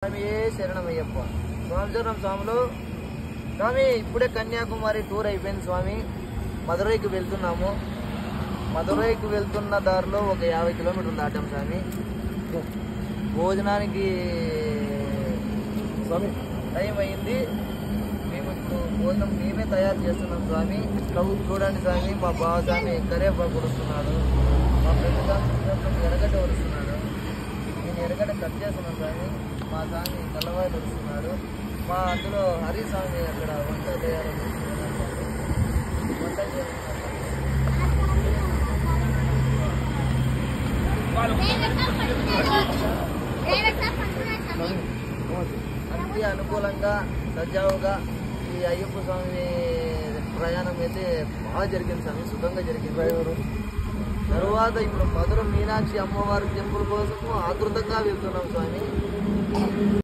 స్వామి శరణమయ్యప్ప. సంవత్సరం స్వాములు స్వామి ఇప్పుడే కన్యాకుమారి టూర్ అయిపోయింది స్వామి. మదురైకి వెళ్తున్నాము. మదురైకి వెళ్తున్న దారిలో ఒక 50 కిలోమీటర్లు దాటాం స్వామి. భోజనానికి స్వామి టైం అయింది. మేము ఇప్పుడు భోజనం మేమే తయారు చేస్తున్నాం స్వామి. స్టవ్ చూడండి స్వామి. మా బావ స్వామి కరివేపాకు వస్తున్నాడు. మా ఫ్రెండ్ స్వామి ఎరగడ్డ వస్తున్నాడు. నేను ఎరగడ్డ కట్ చేస్తున్నాను స్వామి. మా స్వామి తెల్లవారు వస్తున్నాడు. మా అందులో హరి స్వామి అక్కడ వంట తయారు వంట అతి అనుకూలంగా సజావుగా ఈ అయ్యప్ప స్వామి ప్రయాణం అయితే బాగా జరిగింది స్వామి. సుఖంగా జరిగింది డ్రైవరు. తరువాత ఇప్పుడు మధుర మీనాక్షి అమ్మవారి టెంపుల్ కోసము ఆతృతంగా వెళ్తున్నాం స్వామి.